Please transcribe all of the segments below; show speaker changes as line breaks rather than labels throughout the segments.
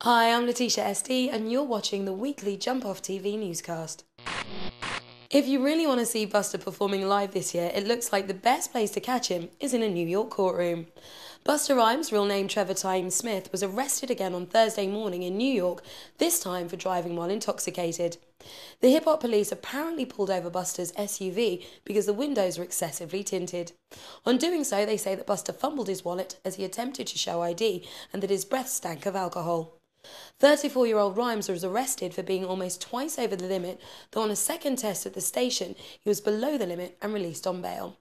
Hi, I'm Letitia SD and you're watching the weekly Jump Off TV newscast. If you really want to see Busta performing live this year, it looks like the best place to catch him is in a New York courtroom. Busta Rhymes, real name Trevor Time Smith, was arrested again on Thursday morning in New York, this time for driving while intoxicated. The hip-hop police apparently pulled over Busta's SUV because the windows were excessively tinted. On doing so, they say that Busta fumbled his wallet as he attempted to show ID and that his breath stank of alcohol. 34-year-old Rhymes was arrested for being almost twice over the limit, though on a second test at the station, he was below the limit and released on bail.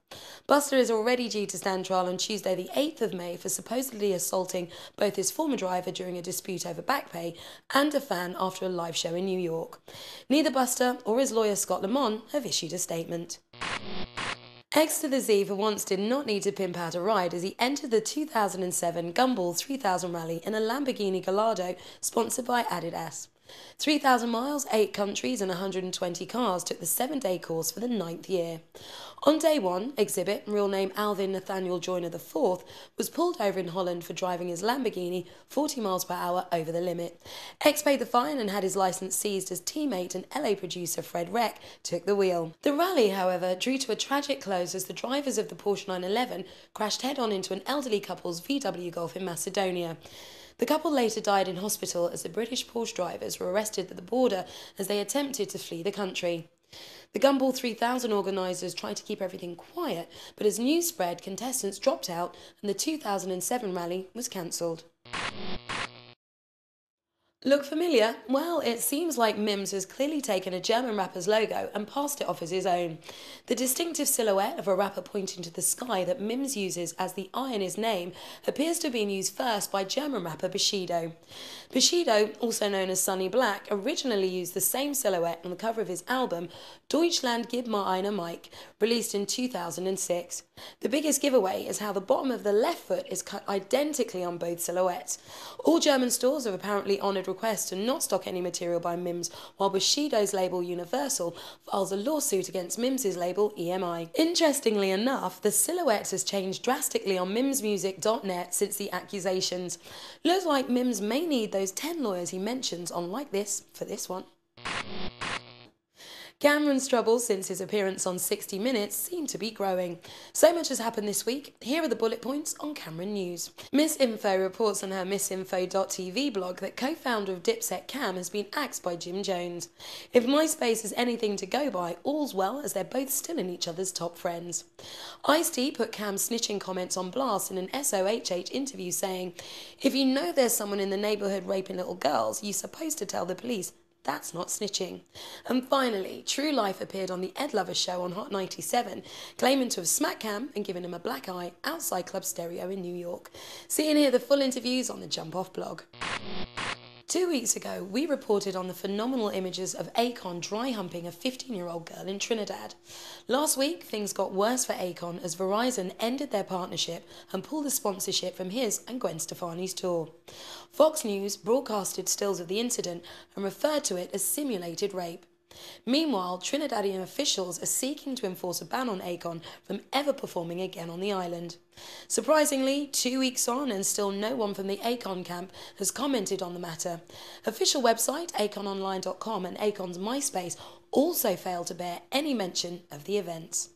Busta is already due to stand trial on Tuesday the 8th of May for supposedly assaulting both his former driver during a dispute over back pay and a fan after a live show in New York. Neither Busta or his lawyer Scott Lamont have issued a statement. X to the Z for once did not need to pimp out a ride as he entered the 2007 Gumball 3000 rally in a Lamborghini Gallardo sponsored by Adidas. 3,000 miles, 8 countries and 120 cars took the 7-day course for the 9th year. On day one, Xzibit, real name Alvin Nathaniel Joyner IV, was pulled over in Holland for driving his Lamborghini 40 miles per hour over the limit. X paid the fine and had his licence seized as teammate and LA producer Fred Reck took the wheel. The rally, however, drew to a tragic close as the drivers of the Porsche 911 crashed head-on into an elderly couple's VW Golf in Macedonia. The couple later died in hospital as the British Porsche drivers were arrested at the border as they attempted to flee the country. The Gumball 3000 organisers tried to keep everything quiet, but as news spread, contestants dropped out and the 2007 rally was cancelled. Look familiar? Well, it seems like MIMS has clearly taken a German rapper's logo and passed it off as his own. The distinctive silhouette of a rapper pointing to the sky that MIMS uses as the I in his name appears to have been used first by German rapper Bushido. Bushido, also known as Sonny Black, originally used the same silhouette on the cover of his album Deutschland Gib mir eine Mike, released in 2006. The biggest giveaway is how the bottom of the left foot is cut identically on both silhouettes. All German stores have apparently honoured request to not stock any material by MIMS, while Bushido's label Universal files a lawsuit against MIMS's label EMI. Interestingly enough, the silhouette has changed drastically on mimsmusic.net since the accusations. Looks like MIMS may need those 10 lawyers he mentions on Like This for this one. Cameron's troubles since his appearance on 60 Minutes seem to be growing. So much has happened this week. Here are the bullet points on Cameron News. Miss Info reports on her missinfo.tv blog that co-founder of Dipset Cam has been axed by Jim Jones. If MySpace is anything to go by, all's well as they're both still in each other's top friends. Ice-T put Cam's snitching comments on blast in an SOHH interview saying, "If you know there's someone in the neighbourhood raping little girls, you're supposed to tell the police. That's not snitching." And finally, True Life appeared on the Ed Lover show on Hot 97, claiming to have smacked Cam and given him a black eye outside Club Stereo in New York. See and hear the full interviews on the Jump Off blog. 2 weeks ago, we reported on the phenomenal images of Akon dry humping a 15-year-old girl in Trinidad. Last week, things got worse for Akon as Verizon ended their partnership and pulled the sponsorship from his and Gwen Stefani's tour. Fox News broadcasted stills of the incident and referred to it as simulated rape. Meanwhile, Trinidadian officials are seeking to enforce a ban on Akon from ever performing again on the island. Surprisingly, 2 weeks on and still no one from the Akon camp has commented on the matter. Official website akononline.com and Akon's MySpace also failed to bear any mention of the events.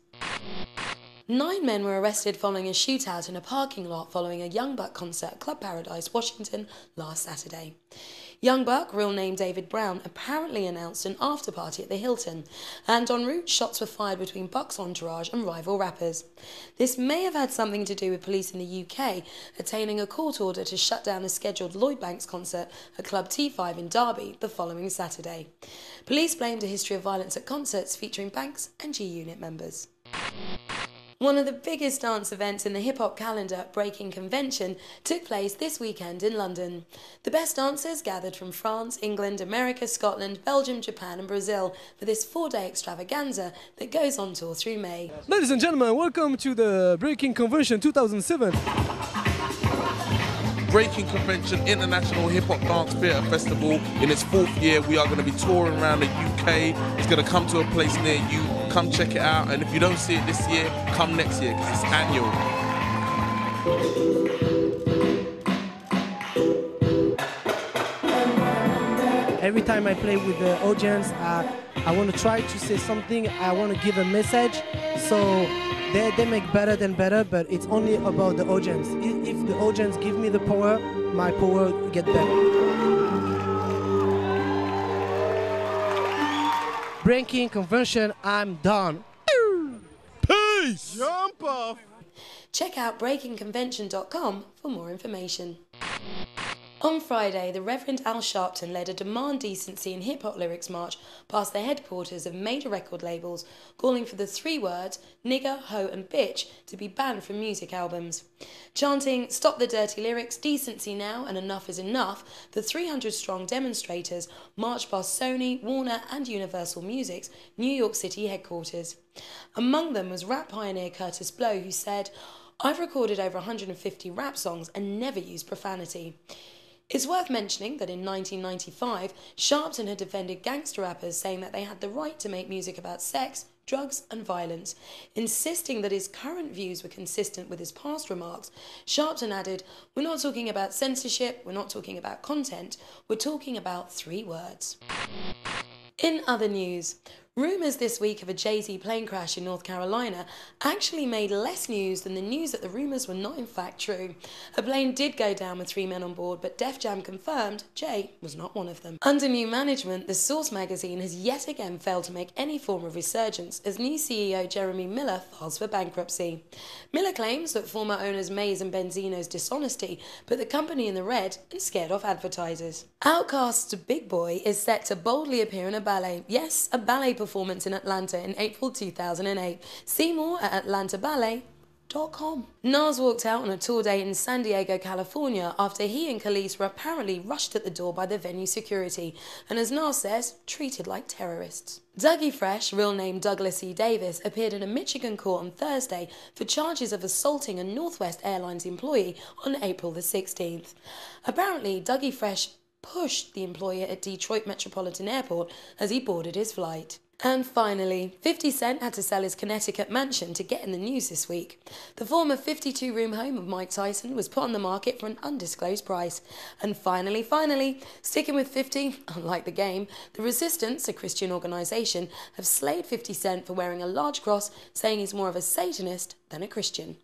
9 men were arrested following a shootout in a parking lot following a Young Buck concert at Club Paradise, Washington last Saturday. Young Buck, real name David Brown, apparently announced an after-party at the Hilton, and en route shots were fired between Buck's entourage and rival rappers. This may have had something to do with police in the UK attaining a court order to shut down a scheduled Lloyd Banks concert at Club T5 in Derby the following Saturday. Police blamed a history of violence at concerts featuring Banks and G-Unit members. One of the biggest dance events in the hip-hop calendar, Breakin Convention, took place this weekend in London. The best dancers gathered from France, England, America, Scotland, Belgium, Japan and Brazil for this 4-day extravaganza that goes on tour through May.
Ladies and gentlemen, welcome to the Breakin Convention 2007.
Breakin Convention International Hip Hop Dance Theatre Festival in its 4th year. We are going to be touring around the UK. It's going to come to a place near you. Come check it out, and if you don't see it this year, come next year because it's annual.
every time I play with the audience, I want to try to say something. I want to give a message. So they make better than better, but it's only about the audience. If the audience give me the power, my power get better. Breakin Convention, I'm done.
Peace!
Jump off!
Check out breakinconvention.com for more information. On Friday, the Reverend Al Sharpton led a Demand Decency and Hip Hop Lyrics march past the headquarters of major record labels, calling for the 3 words, nigger, hoe and bitch, to be banned from music albums. Chanting, stop the dirty lyrics, decency now and enough is enough, the 300-strong demonstrators marched past Sony, Warner and Universal Music's New York City headquarters. Among them was rap pioneer Kurtis Blow, who said, I've recorded over 150 rap songs and never used profanity. It's worth mentioning that in 1995, Sharpton had defended gangster rappers, saying that they had the right to make music about sex, drugs and violence. Insisting that his current views were consistent with his past remarks, Sharpton added, we're not talking about censorship, we're not talking about content, we're talking about 3 words. In other news, rumours this week of a Jay-Z plane crash in North Carolina actually made less news than the news that the rumours were not in fact true. A plane did go down with 3 men on board, but Def Jam confirmed Jay was not one of them. Under new management, the Source magazine has yet again failed to make any form of resurgence as new CEO Jeremy Miller files for bankruptcy. Miller claims that former owners Mays and Benzino's dishonesty put the company in the red and scared off advertisers. Outkasts Big Boy is set to boldly appear in a ballet. Yes, a ballet performance in Atlanta in April 2008. See more at atlantaballet.com. Nas walked out on a tour date in San Diego, California after he and Kelis were apparently rushed at the door by the venue security and, as Nas says, treated like terrorists. Dougie Fresh, real name Douglas E. Davis, appeared in a Michigan court on Thursday for charges of assaulting a Northwest Airlines employee on April the 16th. Apparently, Dougie Fresh pushed the employee at Detroit Metropolitan Airport as he boarded his flight. And finally, 50 Cent had to sell his Connecticut mansion to get in the news this week. The former 52-room home of Mike Tyson was put on the market for an undisclosed price. And finally, sticking with 50, unlike the game, the Resistance, a Christian organisation, have slayed 50 Cent for wearing a large cross, saying he's more of a Satanist than a Christian.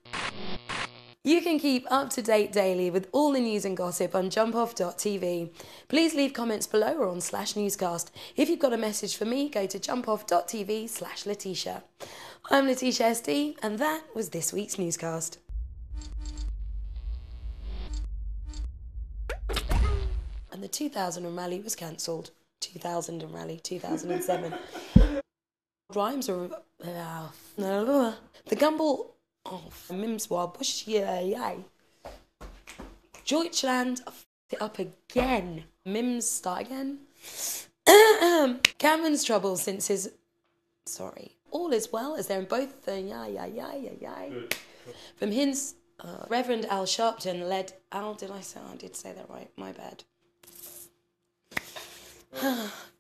You can keep up to date daily with all the news and gossip on jumpoff.tv. Please leave comments below or on /newscast. If you've got a message for me, go to jumpoff.tv/Letitia. I'm Letitia SD, and that was this week's newscast. And the 2000 rally was cancelled. 2000 rally, 2007. Rhymes are... the Gumball... Oh, MIMS while Bush, yeah. Deutschland, I f***ed it up again. MIMS, start again. Cameron's trouble since his... Sorry. All is well as they're in both the From his... Reverend Al Sharpton led... I did say that right. My bad.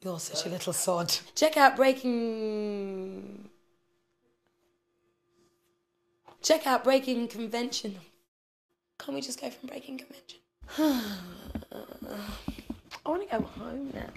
You're such a little sod. Check out Breakin Convention. Can't we just go from Breakin Convention? I want to go home now.